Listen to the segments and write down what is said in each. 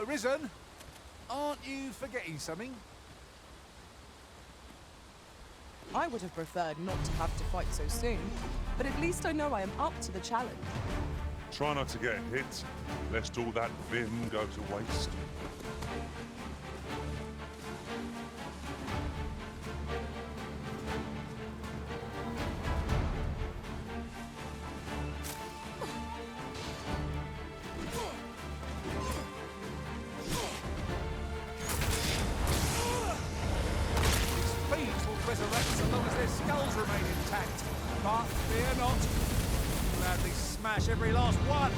Risen, aren't you forgetting something? I would have preferred not to have to fight so soon, but at least I know I am up to the challenge. Try not to get hit, lest all that vim go to waste. Resurrect so long as their skulls remain intact. But fear not, we'll gladly smash every last one.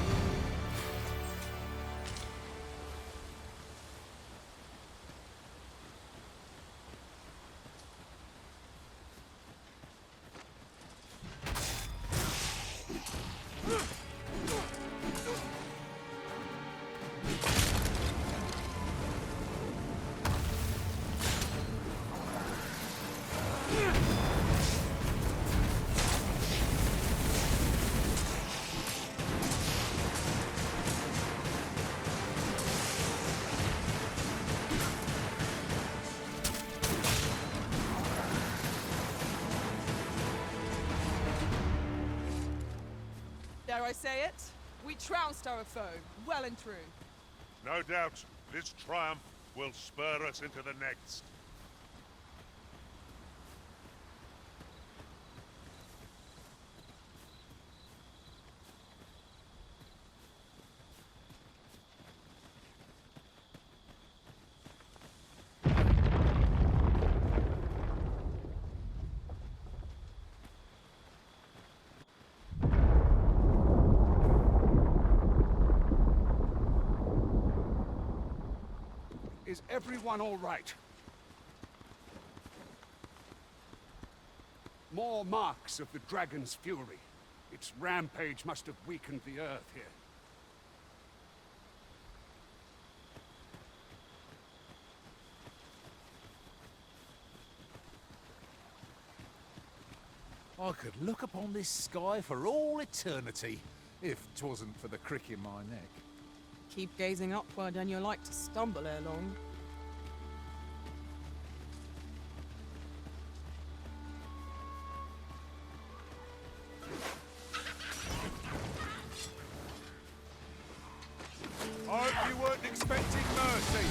Dare I say it? We trounced our foe, well and true. No doubt, this triumph will spur us into the next. Is everyone all right? More marks of the dragon's fury. Its rampage must have weakened the earth here. I could look upon this sky for all eternity, if 'twasn't for the crick in my neck. Keep gazing upward and you're like to stumble ere long. Hope you weren't expecting mercy.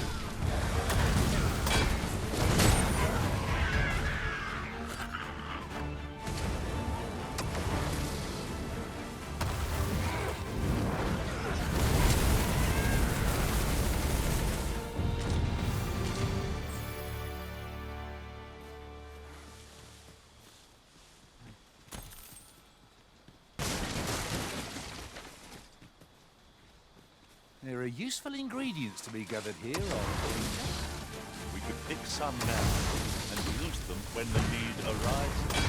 There are useful ingredients to be gathered here, We could pick some now and use them when the need arises.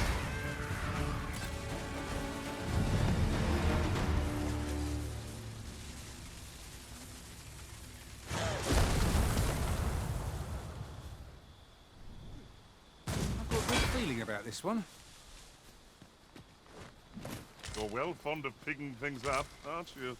I've got a good feeling about this one. You're well fond of picking things up, aren't you?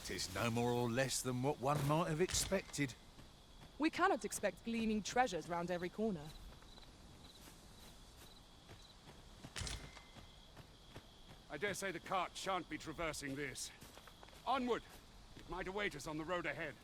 Tis no more or less than what one might have expected. We cannot expect gleaming treasures round every corner. I dare say the cart shan't be traversing this. Onward! Might await us on the road ahead.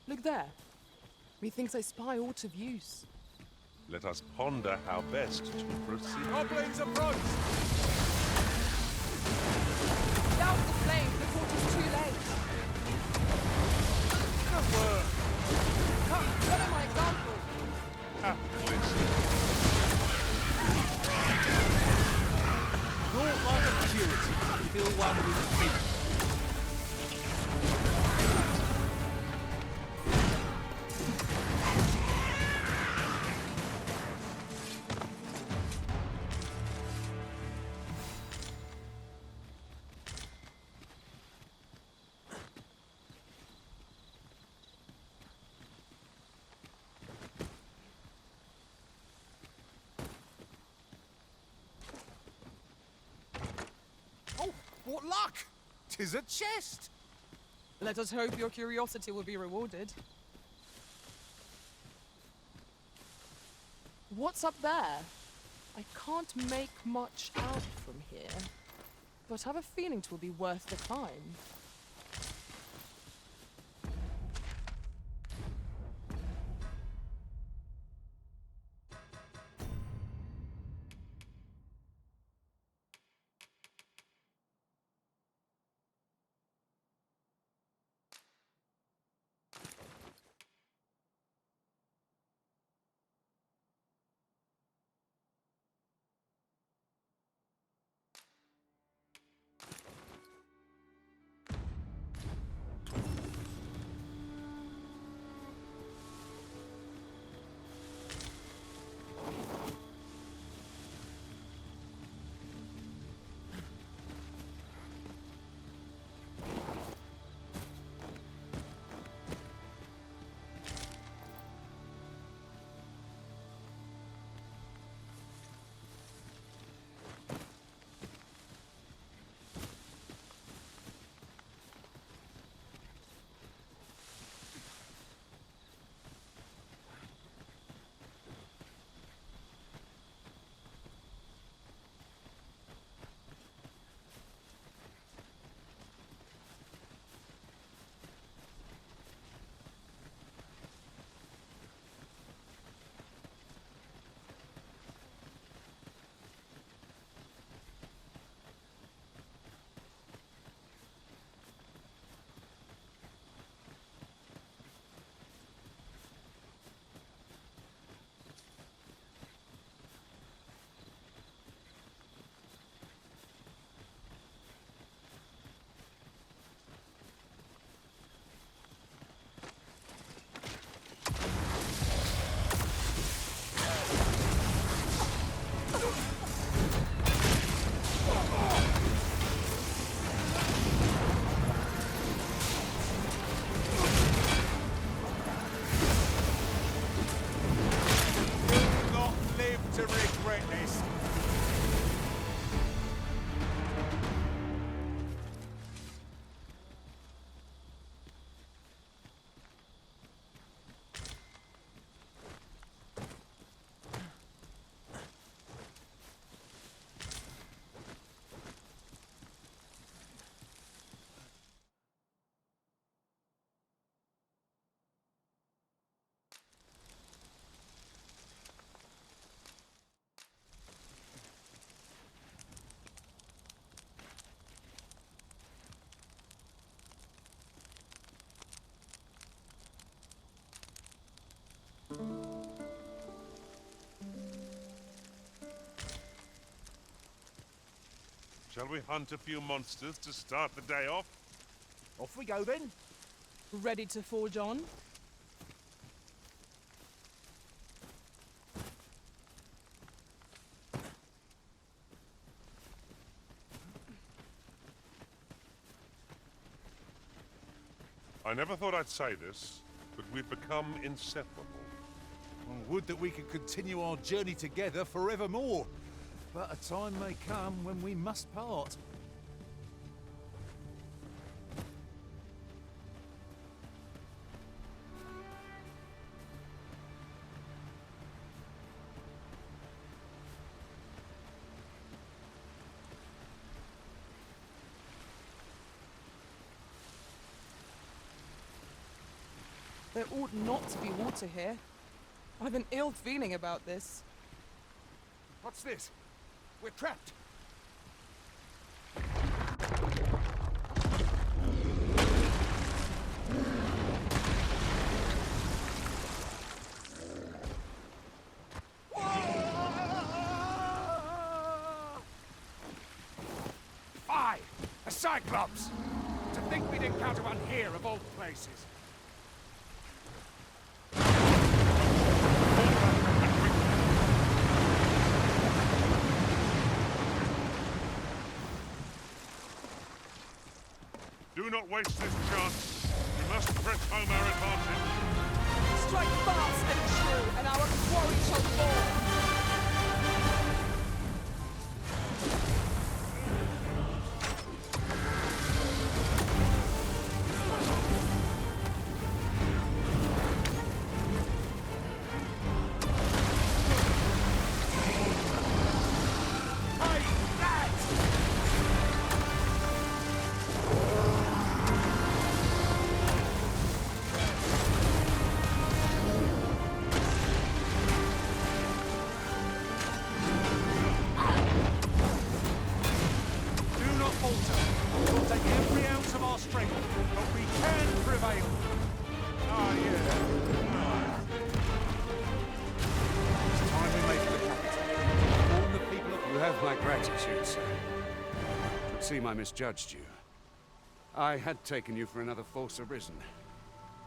Look there. Methinks I spy aught of use. Let us ponder how best to proceed. Goblins approach! Down the flame before it is too late. Good work! Come, follow my example. Listen. Naught like a purity. Fill one with faith. Oh, what luck! 'Tis a chest! Let us hope your curiosity will be rewarded. What's up there? I can't make much out from here, but have a feeling 'twill be worth the climb. Shall we hunt a few monsters to start the day off? Off we go then. Ready to forge on? I never thought I'd say this, but we've become inseparable. Oh, would that we could continue our journey together forevermore. But a time may come when we must part. There ought not to be water here. I've an ill feeling about this. What's this? We're trapped. Aye! A Cyclops! To think we'd encounter one here of all places. Do not waste this chance. We must press home our advantage. Strike fast and true, and our quarry shall fall. Do not falter. We'll take every ounce of our strength, but we can prevail. Ah, yeah. It's time we make the capital. Warn the people of... You have my gratitude, sir. But seem I misjudged you. I had taken you for another false arisen.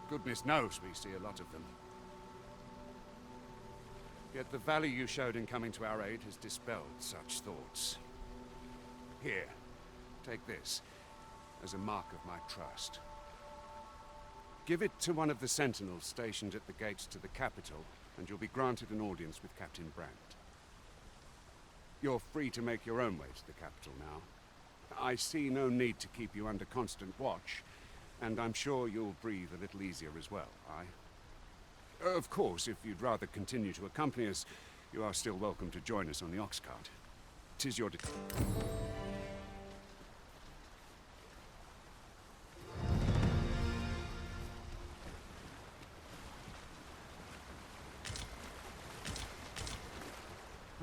Goodness knows we see a lot of them. Yet the value you showed in coming to our aid has dispelled such thoughts. Here, take this, as a mark of my trust. Give it to one of the sentinels stationed at the gates to the capital, and you'll be granted an audience with Captain Brandt. You're free to make your own way to the capital now. I see no need to keep you under constant watch, and I'm sure you'll breathe a little easier as well, aye? Of course, if you'd rather continue to accompany us, you are still welcome to join us on the ox cart. 'Tis your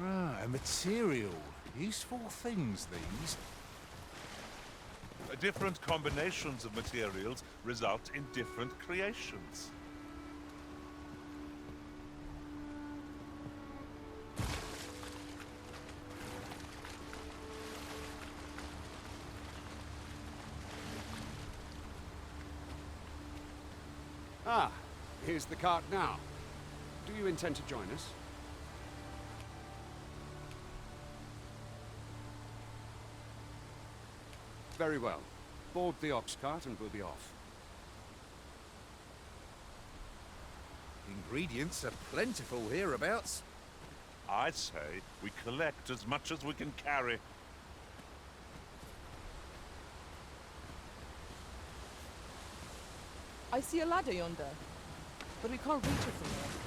Ah, a material. Useful things, these. Different combinations of materials result in different creations. Ah, here's the cart now. Do you intend to join us? Very well. Board the ox cart and we'll be off. Ingredients are plentiful hereabouts. I'd say we collect as much as we can carry. I see a ladder yonder, but we can't reach it from here.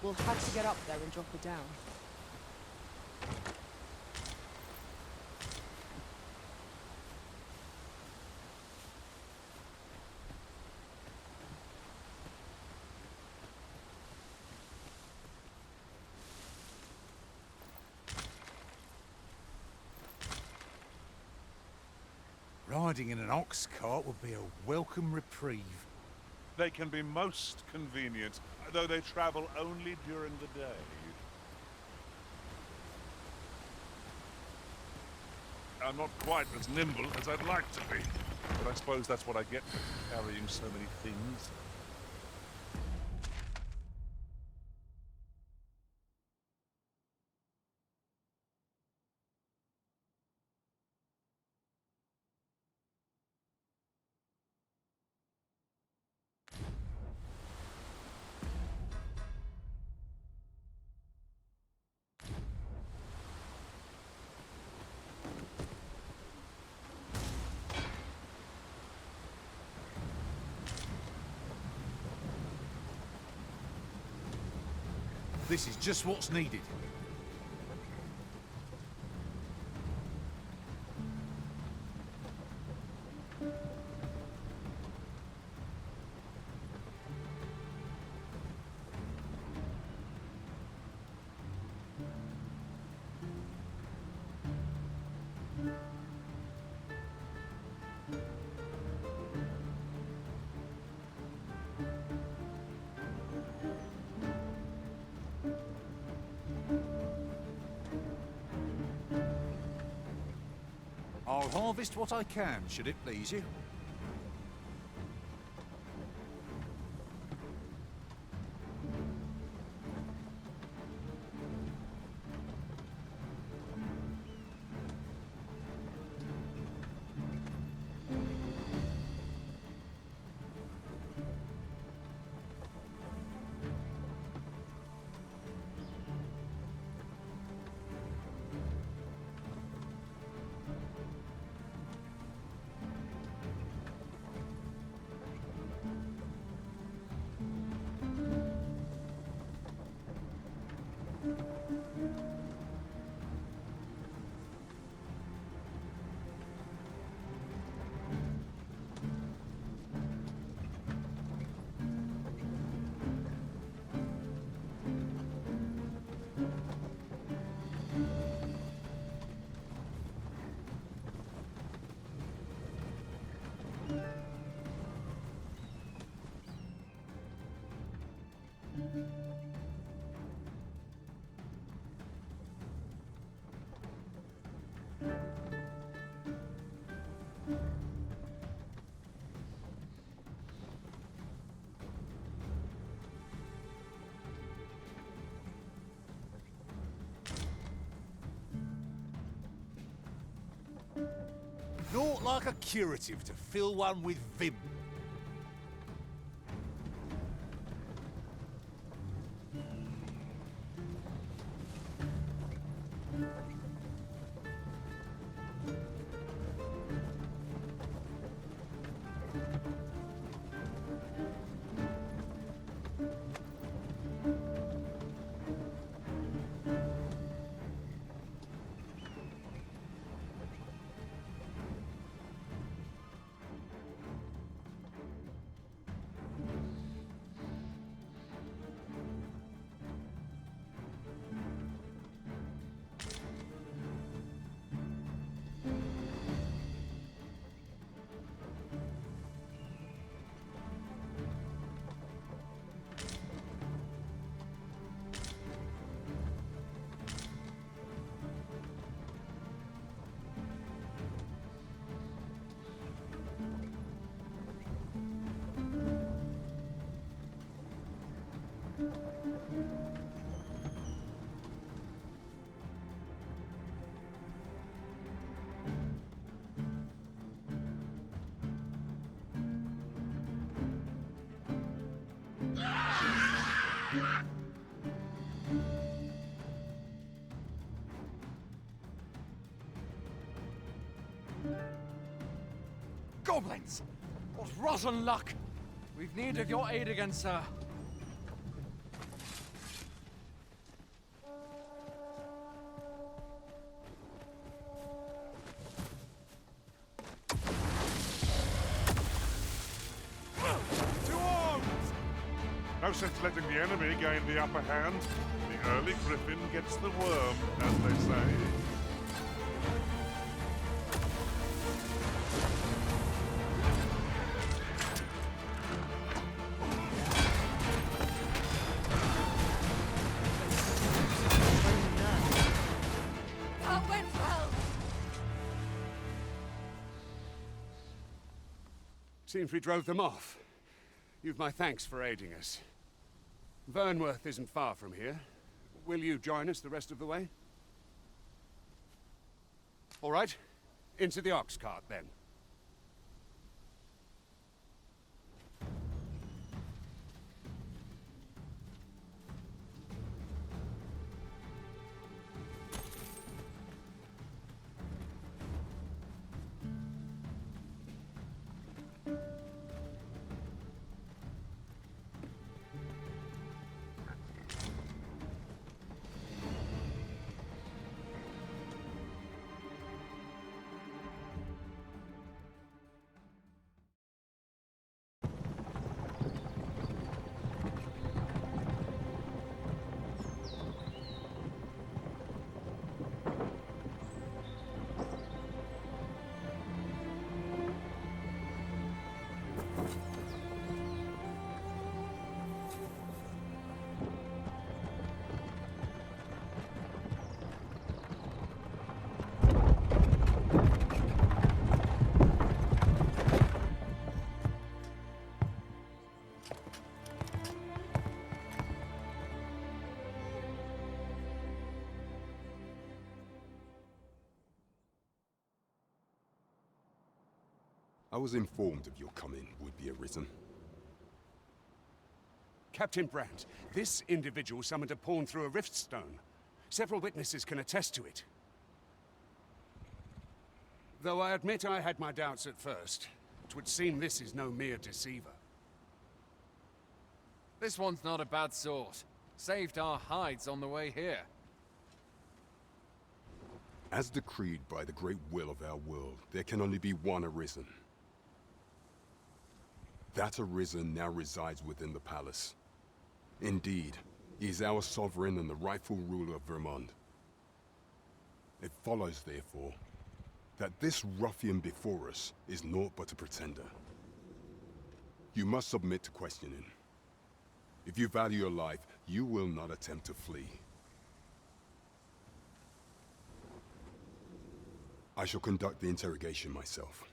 We'll have to get up there and drop it down. Riding in an ox cart would be a welcome reprieve. They can be most convenient, though they travel only during the day. I'm not quite as nimble as I'd like to be. But I suppose that's what I get for carrying so many things. This is just what's needed. I'll harvest what I can, should it please you. Naught like a curative to fill one with vim. Goblins! What rotten luck! We've need of your aid again, sir. To arms! No sense letting the enemy gain the upper hand. The early griffin gets the worm, as they say. That went well. Seems we drove them off. You've my thanks for aiding us. Vernworth isn't far from here. Will you join us the rest of the way? All right. Into the ox cart, then. I was informed of your coming, would-be Arisen. Captain Brandt, this individual summoned a pawn through a rift stone. Several witnesses can attest to it. Though I admit I had my doubts at first. 'Twould seem this is no mere deceiver. This one's not a bad sort. Saved our hides on the way here. As decreed by the great will of our world, there can only be one Arisen. That Arisen now resides within the palace. Indeed, he is our sovereign and the rightful ruler of Vermont. It follows, therefore, that this ruffian before us is naught but a pretender. You must submit to questioning. If you value your life, you will not attempt to flee. I shall conduct the interrogation myself.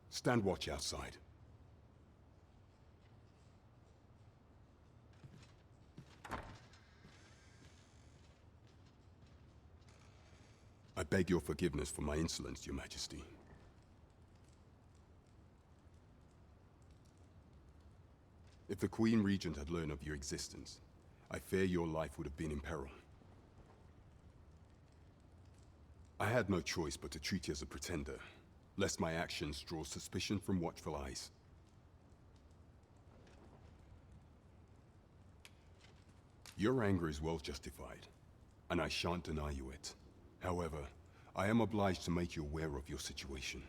Stand watch outside. I beg your forgiveness for my insolence, Your Majesty. If the Queen Regent had learned of your existence, I fear your life would have been in peril. I had no choice but to treat you as a pretender, lest my actions draw suspicion from watchful eyes. Your anger is well justified, and I shan't deny you it. However, I am obliged to make you aware of your situation.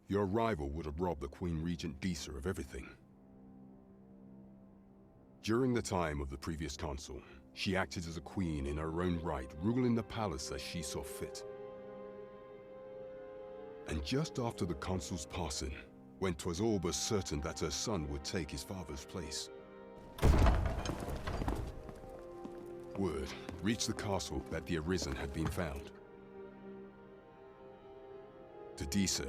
Your arrival would have robbed the Queen Regent Disa of everything. During the time of the previous consul, she acted as a queen in her own right, ruling the palace as she saw fit. And just after the consul's passing, when 'twas all but certain that her son would take his father's place, word reached the castle that the Arisen had been found. To Disa,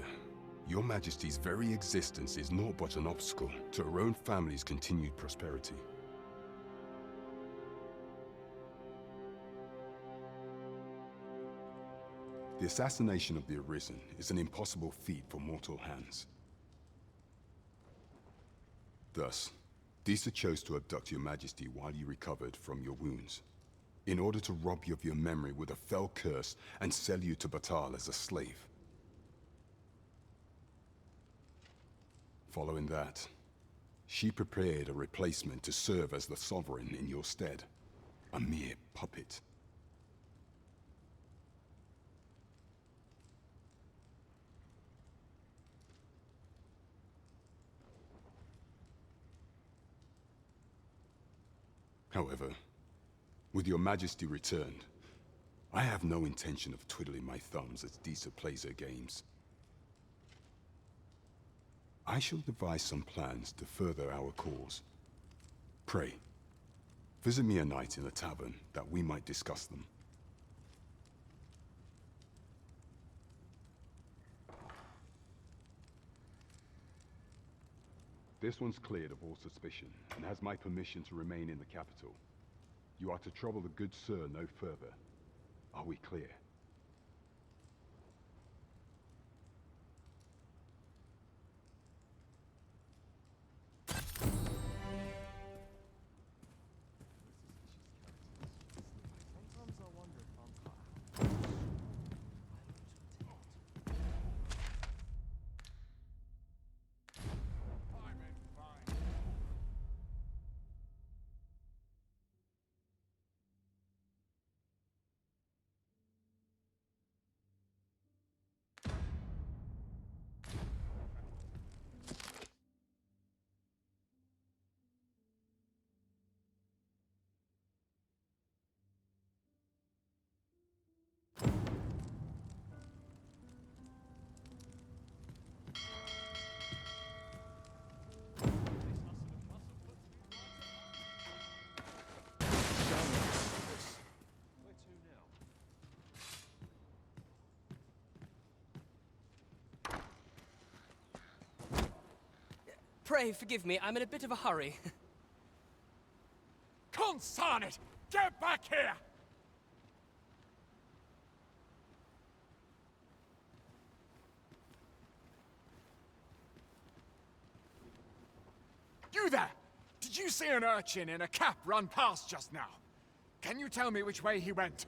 Your Majesty's very existence is naught but an obstacle to her own family's continued prosperity. The assassination of the Arisen is an impossible feat for mortal hands. Thus, Disa chose to abduct Your Majesty while you recovered from your wounds, in order to rob you of your memory with a fell curse and sell you to Batal as a slave. Following that, she prepared a replacement to serve as the sovereign in your stead, a mere puppet. However, with Your Majesty returned, I have no intention of twiddling my thumbs as Disa plays her games. I shall devise some plans to further our cause. Pray, Visit me a night in the tavern, that we might discuss them. This one's cleared of all suspicion, and has my permission to remain in the capital. You are to trouble the good sir no further. Are we clear? Pray forgive me, I'm in a bit of a hurry. Consign it! Get back here! You there! Did you see an urchin in a cap run past just now? Can you tell me which way he went?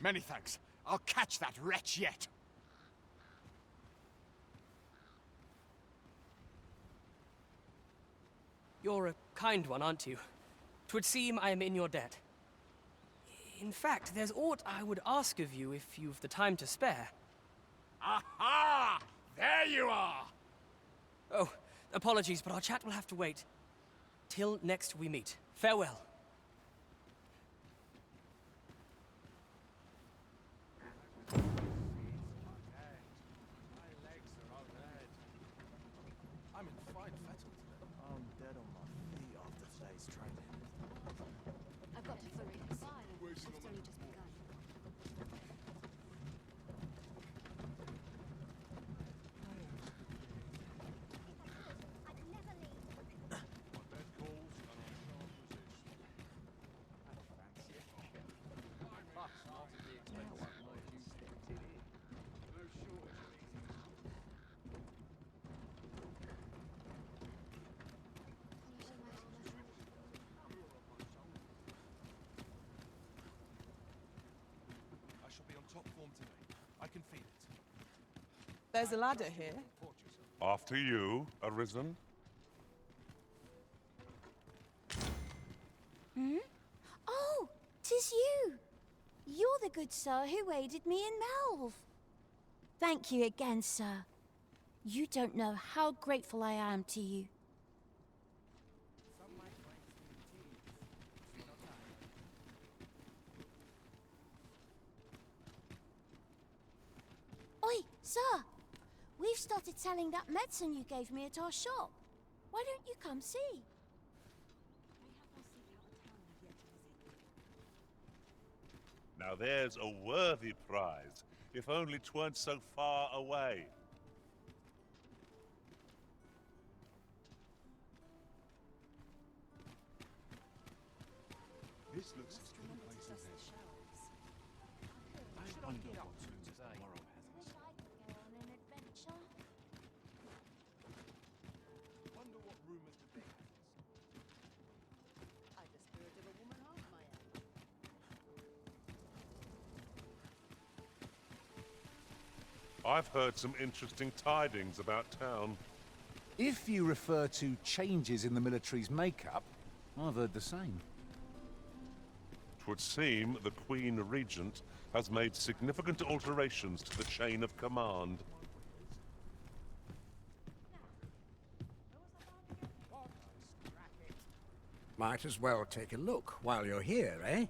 Many thanks. I'll catch that wretch yet. You're a kind one, aren't you? 'Twould seem I am in your debt. In fact, there's aught I would ask of you if you've the time to spare. Aha! There you are! Oh, apologies, but our chat will have to wait. Till next we meet. Farewell. I'm in fine fettle today. I'm dead on my feet after today's training. I've got to hurry. It's only just begun. I can never leave. My bed calls, and I shan't resist. Fancy it. But not at the expense of my duty. No shortage of eating. I shall be on top form today. I can feel it. There's a ladder here. After you, Arisen. Oh, 'tis you! You're the good sir who aided me in Malv. Thank you again, sir. You don't know how grateful I am to you. Oi, sir! We've started selling that medicine you gave me at our shop. Why don't you come see? Now there's a worthy prize, if only 'tweren't so far away. This looks as good a place as any. I wonder what tomorrow has. Wish I could go on an adventure. Wonder what rumors the big has. I've the spirit of a woman half my own. I've heard some interesting tidings about town. If you refer to changes in the military's makeup, I've heard the same. 'Twould seem the Queen Regent has made significant alterations to the chain of command. Might as well take a look while you're here, eh?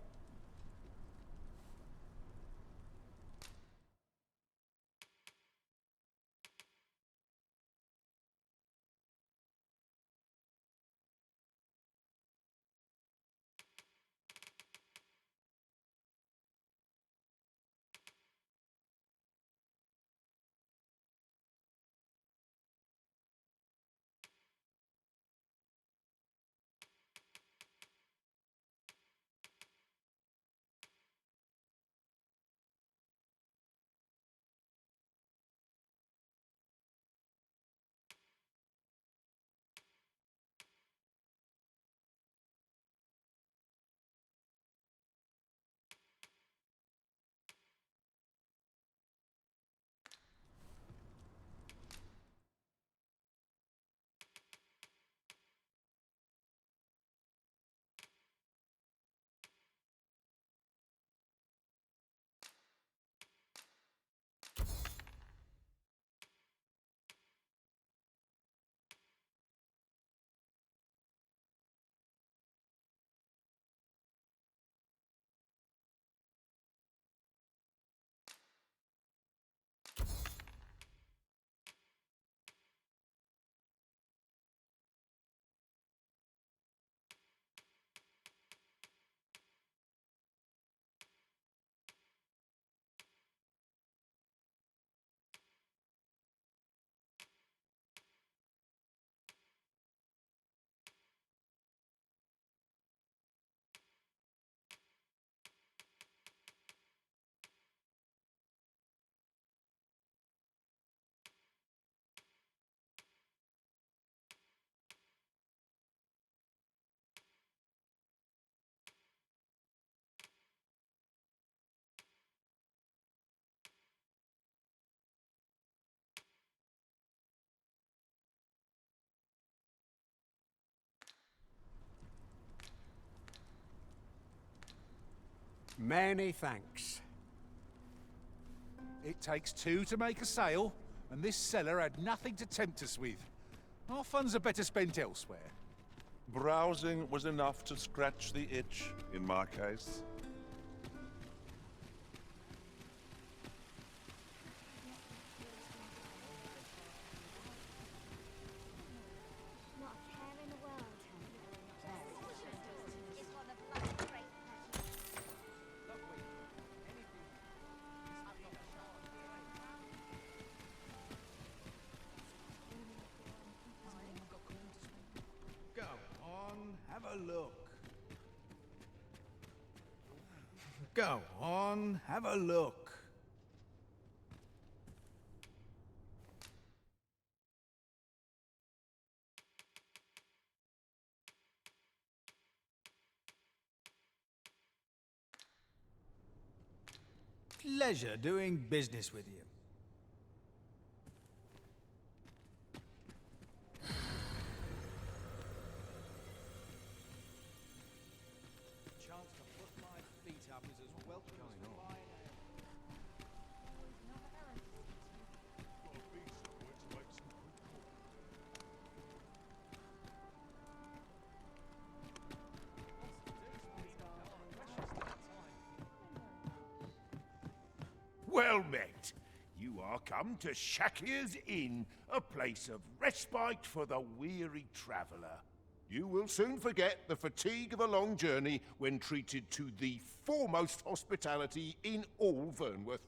Many thanks. It takes two to make a sale, and this seller had nothing to tempt us with. Our funds are better spent elsewhere. Browsing was enough to scratch the itch, in my case. Not a care in the world. Go on, have a look. Go on, have a look. Pleasure doing business with you. Chance to put my feet up is as welcome as fine ale. Well met. You are come to Shakir's Inn, a place of respite for the weary traveller. You will soon forget the fatigue of a long journey when treated to the foremost hospitality in all Vernworth.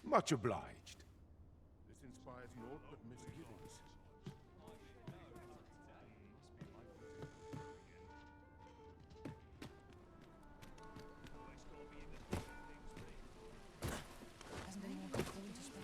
Much obliged. This inspires naught but misgivings. Hasn't anyone got coin to spare?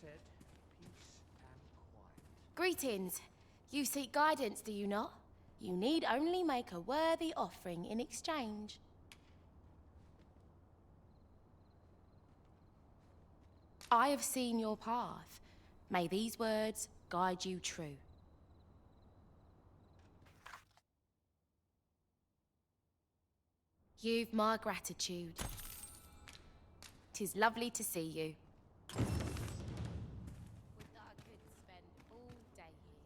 said peace and quiet. Greetings. You seek guidance, do you not? You need only make a worthy offering in exchange. I have seen your path. May these words guide you true. You've my gratitude. 'Tis lovely to see you. We thought I could spend all day here.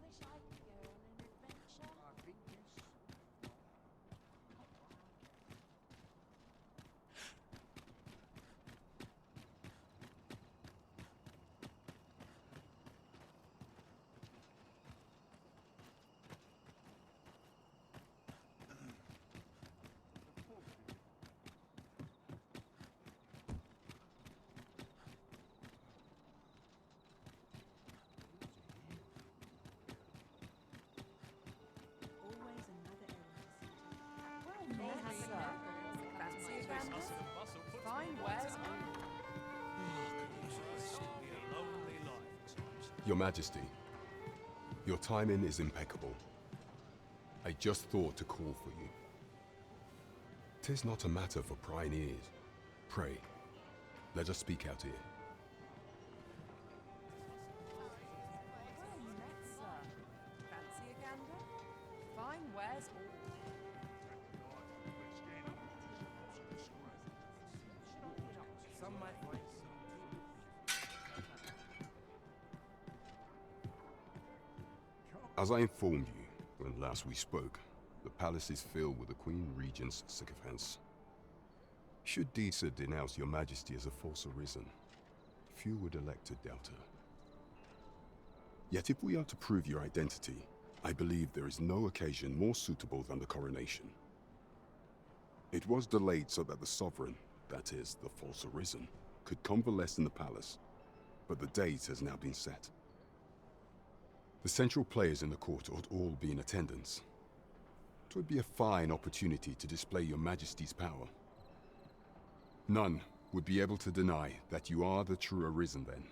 Wish I could go on an adventure. I think this. Fine wares Your Majesty, your timing is impeccable. I just thought to call for you. 'Tis not a matter for prying ears. Pray, let us speak out here. Fancy a gander? Fine wares all. Some might find As I informed you when last we spoke, the palace is filled with the Queen Regent's sycophants. Should Disa denounce your Majesty as a false arisen, few would elect to doubt her. Yet if we are to prove your identity, I believe there is no occasion more suitable than the coronation. It was delayed so that the sovereign, that is, the false arisen, could convalesce in the palace, but the date has now been set. The central players in the court ought all be in attendance. 'Twould be a fine opportunity to display your Majesty's power. None would be able to deny that you are the true arisen then.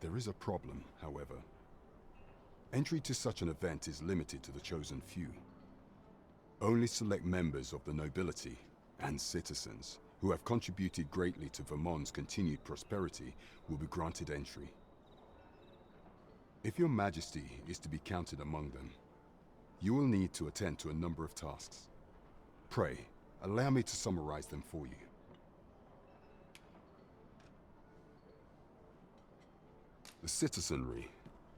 There is a problem, however. Entry to such an event is limited to the chosen few. Only select members of the nobility and citizens who have contributed greatly to Vermont's continued prosperity will be granted entry. If your Majesty is to be counted among them, you will need to attend to a number of tasks. Pray, allow me to summarize them for you. The citizenry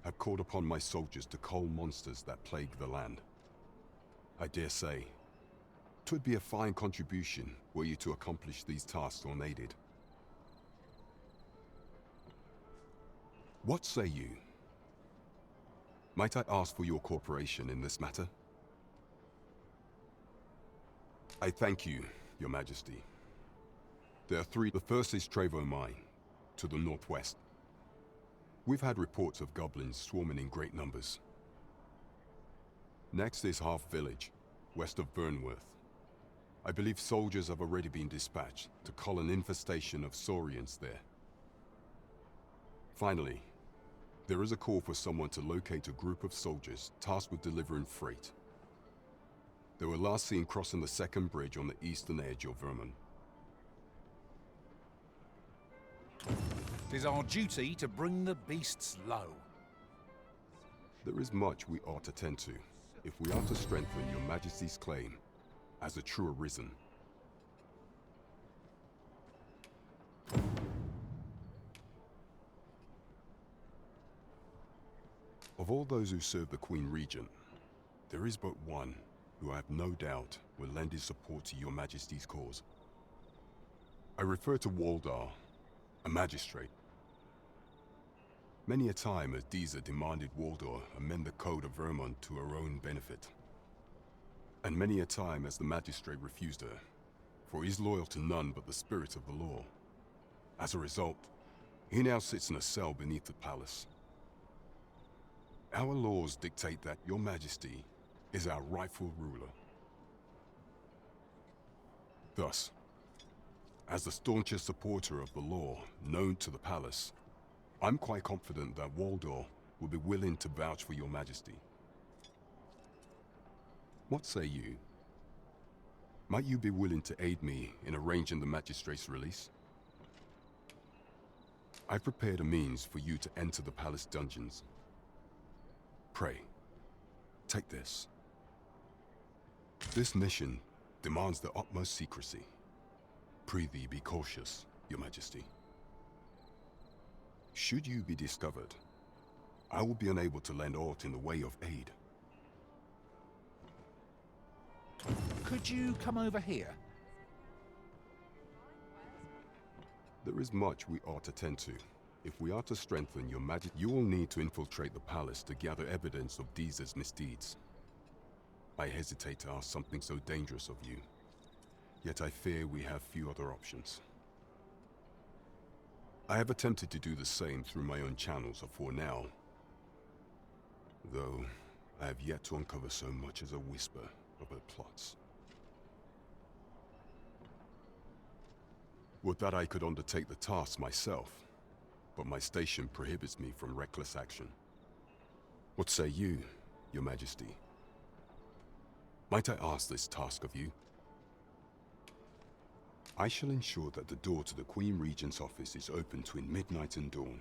have called upon my soldiers to cull monsters that plague the land. I dare say, 'twould be a fine contribution were you to accomplish these tasks unaided. What say you? Might I ask for your cooperation in this matter? I thank you, your Majesty. There are three. The first is Trevo Mine, to the northwest. We've had reports of goblins swarming in great numbers. Next is Half Village, west of Burnworth. I believe soldiers have already been dispatched to cull an infestation of saurians there. Finally, there is a call for someone to locate a group of soldiers tasked with delivering freight. They were last seen crossing the second bridge on the eastern edge of Vermont. It is our duty to bring the beasts low. There is much we ought to tend to if we are to strengthen your Majesty's claim as a true arisen. Of all those who serve the Queen Regent, there is but one who I have no doubt will lend his support to your Majesty's cause. I refer to Waldar, a magistrate. Many a time has Disa demanded Waldar amend the code of Vermont to her own benefit. And many a time has the magistrate refused her, for he is loyal to none but the spirit of the law. As a result, he now sits in a cell beneath the palace. Our laws dictate that your Majesty is our rightful ruler. Thus, As the staunchest supporter of the law known to the palace, I'm quite confident that Waldor will be willing to vouch for your majesty. What say you? Might you be willing to aid me in arranging the magistrate's release? I've prepared a means for you to enter the palace dungeons. Pray, take this. This mission demands the utmost secrecy. Prithee be cautious, your majesty. Should you be discovered, I will be unable to lend aught in the way of aid. Could you come over here? There is much we ought to tend to. If we are to strengthen your majesty, you will need to infiltrate the palace to gather evidence of Deez's misdeeds. I hesitate to ask something so dangerous of you, yet I fear we have few other options. I have attempted to do the same through my own channels for now, though I have yet to uncover so much as a whisper of her plots. Would that I could undertake the task myself, but my station prohibits me from reckless action. What say you, your majesty? Might I ask this task of you? I shall ensure that the door to the Queen Regent's office is open between midnight and dawn.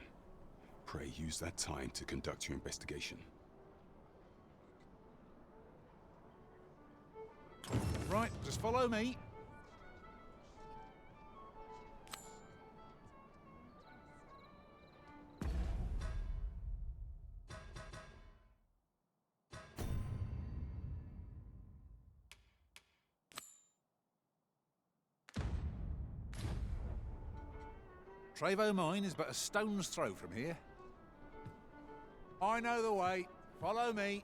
Pray use that time to conduct your investigation. Right, just follow me. Trevo Mine is but a stone's throw from here. I know the way. Follow me.